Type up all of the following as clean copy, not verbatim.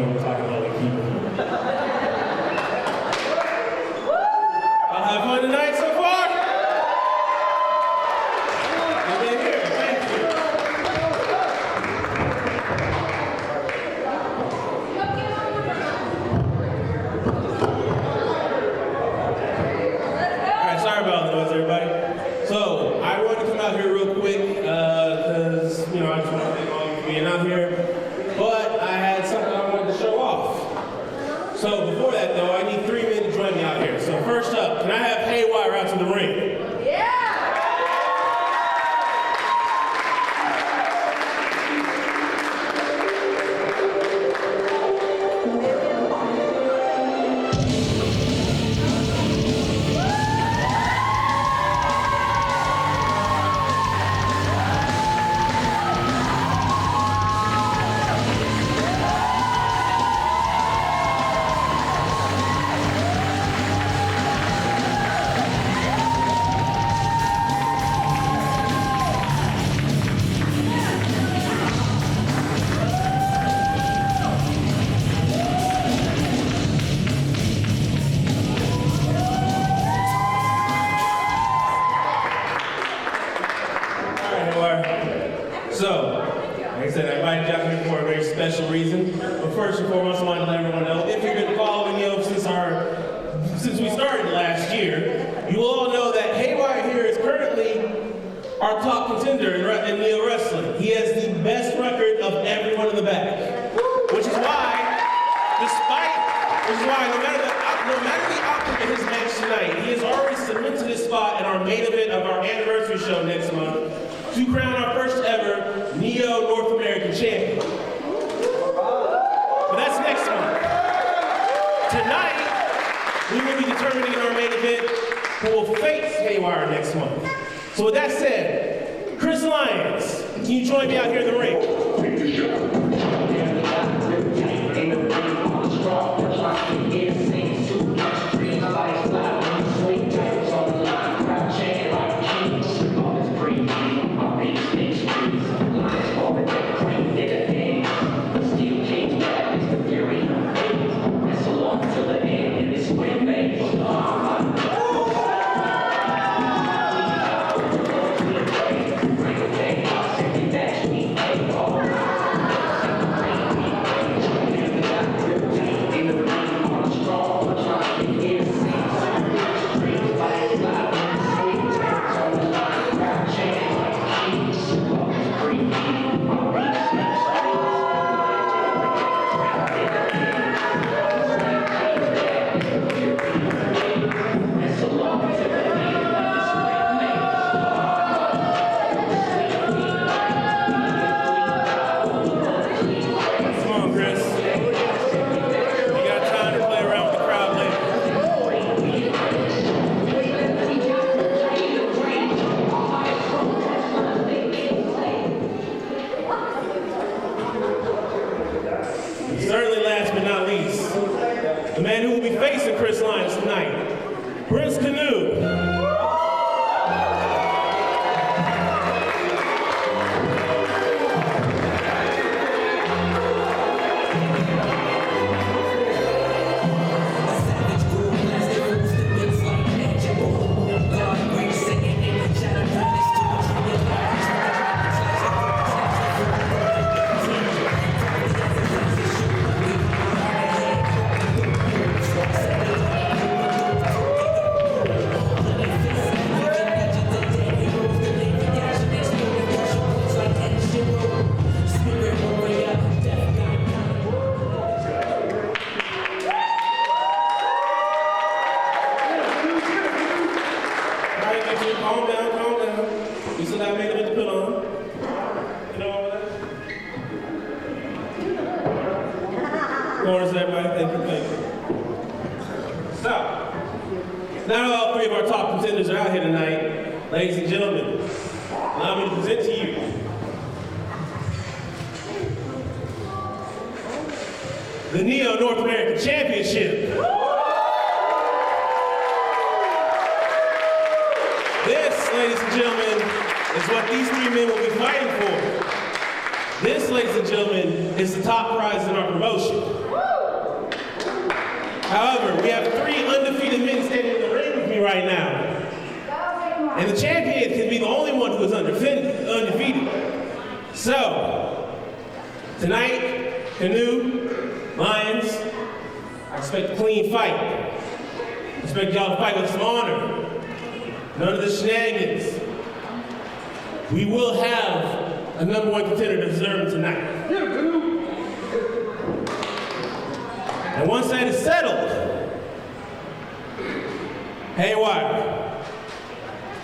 when we're talking about like people. I'll have fun tonight so far. Good to hear. Thank you. All right, sorry about the noise, everybody. So I wanted to come out here real quick because I just want to thank all of you for being out here. But I had something I wanted to show off. So before that, though, I need 3 men to join me out here. So first up, can I have Haywire out to the ring? So, like I said, I invited you out here for a very special reason. But first and foremost, I want to let everyone know, if you've been following since we started last year, you will all know that Haywire here is currently our top contender in Neo Wrestling. He has the best record of everyone in the back. Which is why, no matter the outcome of his match tonight, he has already cemented his spot in our main event of our anniversary show next month to crown our first ever Neo North American champion. But that's next month. Tonight, we will be determining in our main event who will face Haywire next month. So with that said, Chris Lyons, can you join me out here in the ring? Certainly last but not least, the man who will be facing Chris Lyons tonight, Prince Canoe. Calm down. You still got makeup to put on. You know all that? Chorus, everybody, thank you. So, now that all 3 of our top contenders are out here tonight, ladies and gentlemen, allow me to present to you the Neo North American Championship. This, ladies and gentlemen, is what these 3 men will be fighting for. This, ladies and gentlemen, is the top prize in our promotion. However, we have 3 undefeated men standing in the ring with me right now. And the champion can be the only one who is undefeated. So, tonight, Canoe, Lions, I expect a clean fight. I expect y'all to fight with some honor. None of the shenanigans. We will have a number 1 contender to deserve tonight. And once that is settled, haywire,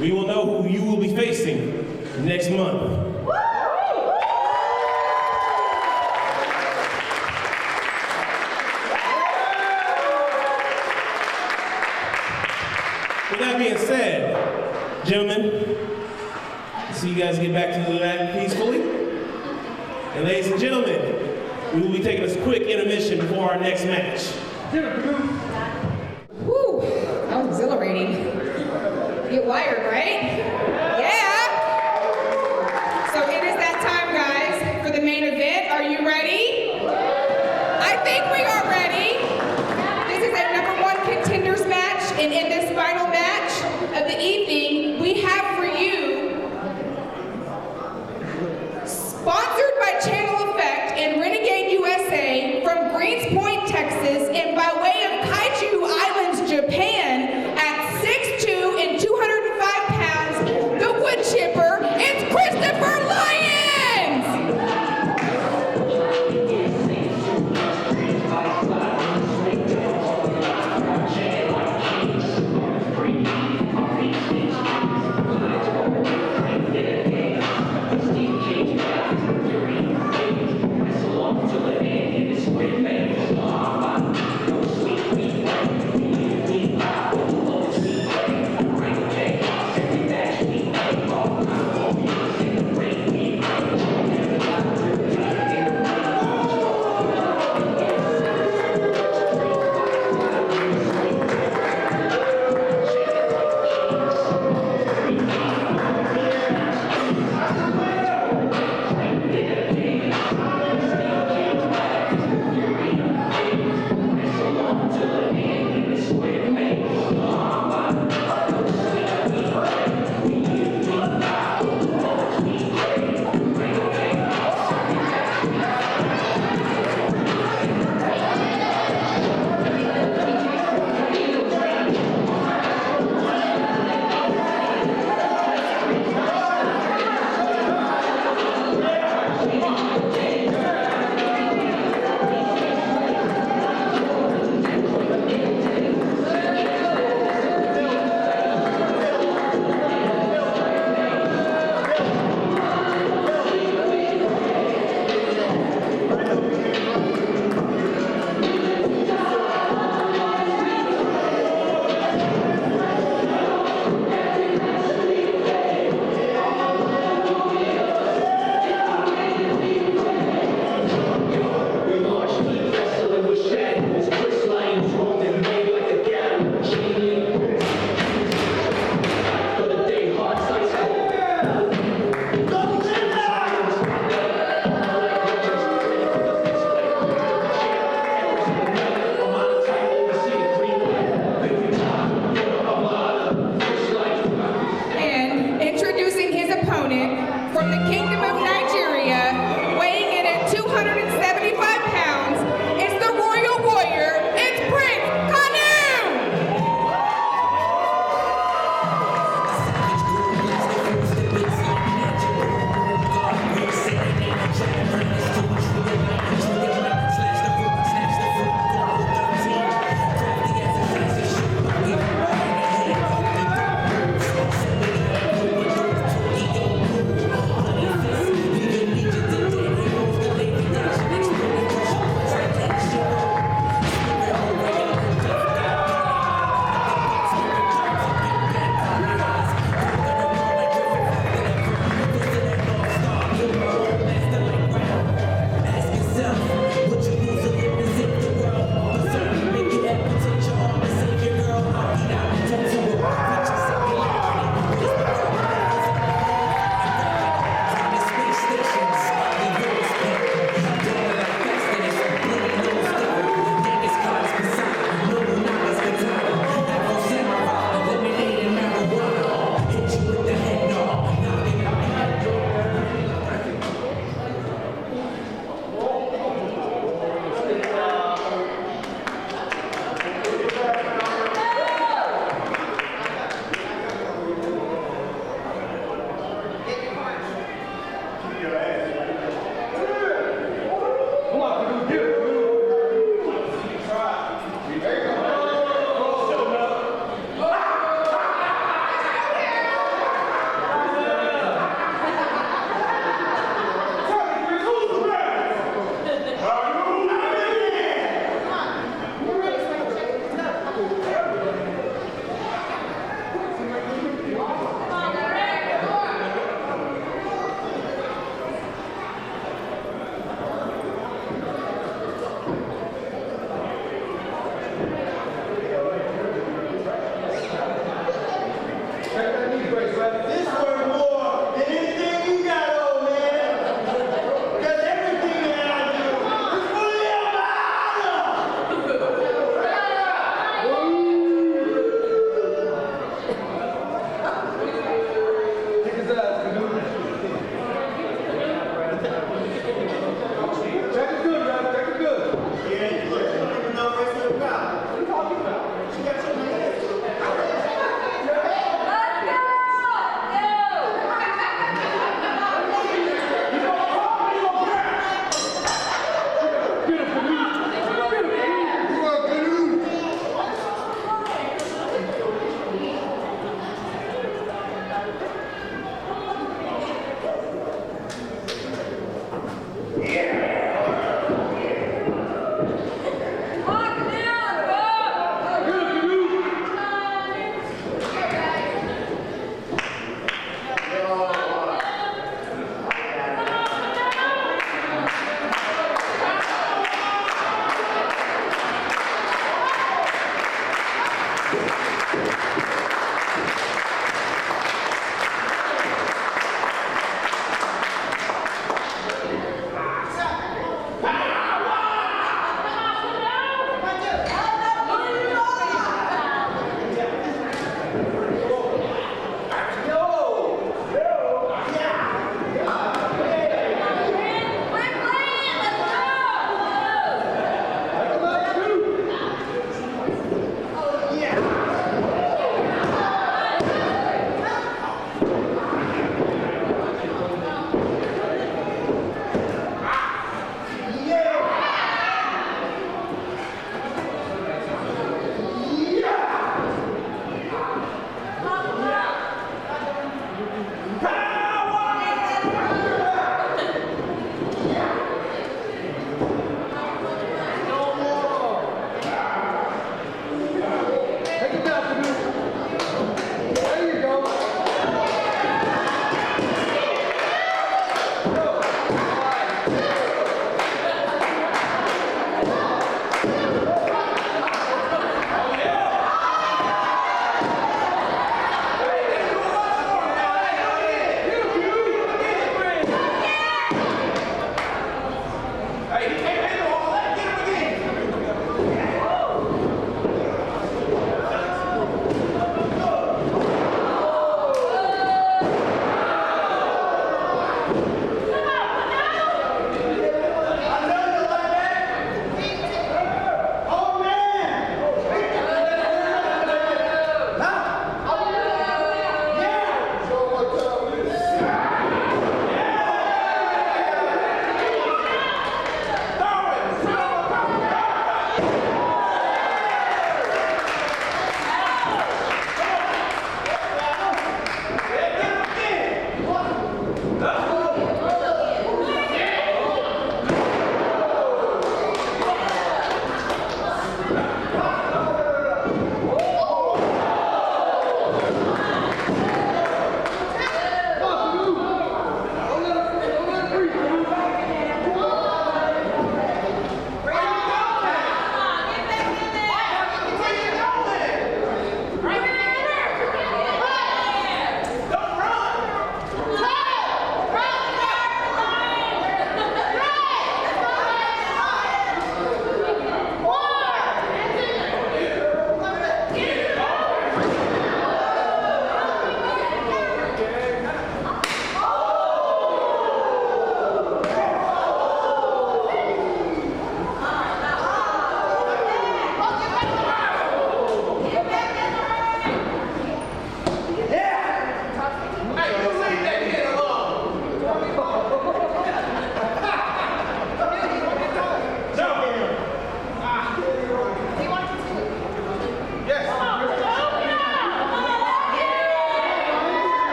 we will know who you will be facing next month. With that being said, gentlemen, see you guys get back to the back peacefully. And ladies and gentlemen, we will be taking a quick intermission before our next match. Woo, that was exhilarating. Get wired, right? Yeah! So it is that time, guys, for the main event. Are you ready? I think we are ready. This is a number 1 contenders match, and in this final match of the evening, we have for you, sponsored by Channel Effect and Renegade USA from Greens Point, Texas, and by way of Kaiju Islands, Japan, at 6'2" and 205 pounds,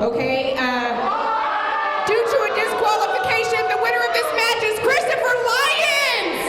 Okay, due to a disqualification, the winner of this match is Christopher Lyons!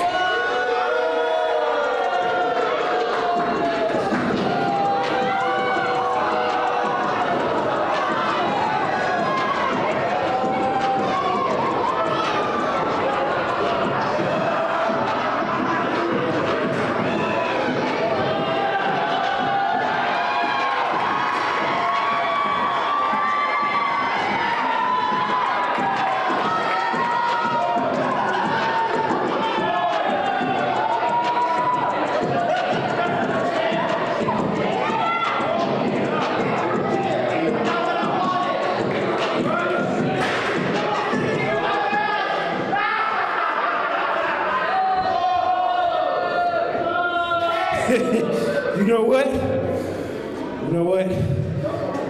You know what? You know what?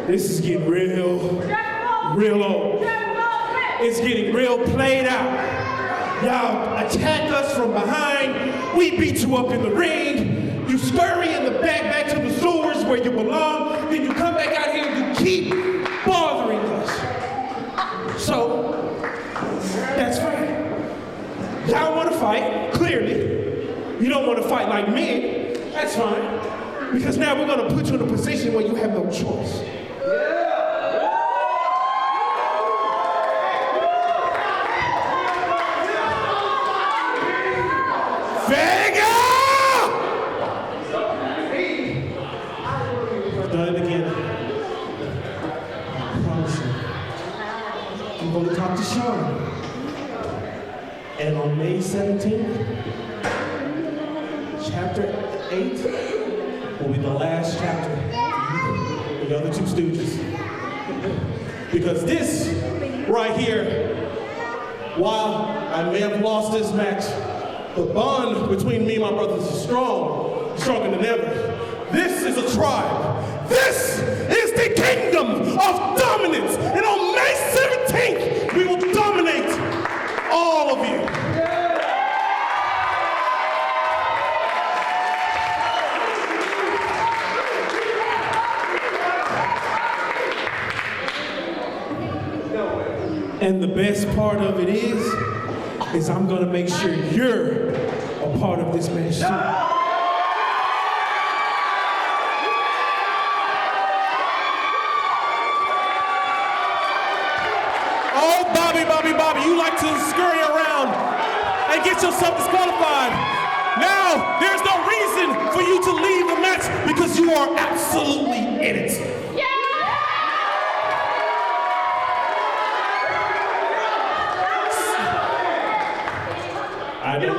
This is getting real old. It's getting real played out. Y'all attack us from behind. We beat you up in the ring. You scurry in the back to the sewers where you belong. Then you come back out here and you keep bothering us. So, that's fine. Y'all want to fight, clearly. You don't want to fight like men. That's fine, because now we're gonna put you in a position where you have no choice. Vega! I've done it again. I promise you. I'm gonna talk to Sean. And on May 17th, Chapter 8 will be the last chapter for the other two Stooges. Because this right here, while I may have lost this match, the bond between me and my brothers is strong, stronger than ever. This is a tribe. This is the kingdom of dominance. And on May 17th, we will dominate all of you. And the best part of it is I'm gonna make sure you're a part of this match too. Oh, Bobby, you like to scurry around and get yourself disqualified. Now, there's no reason for you to leave the match because you are absolutely in it. I don't.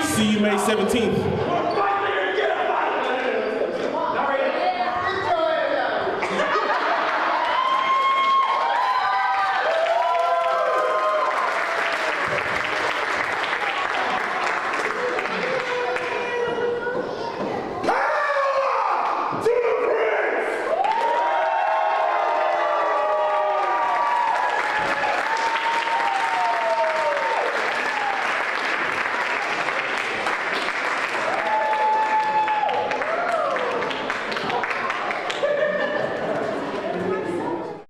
See you May 17th.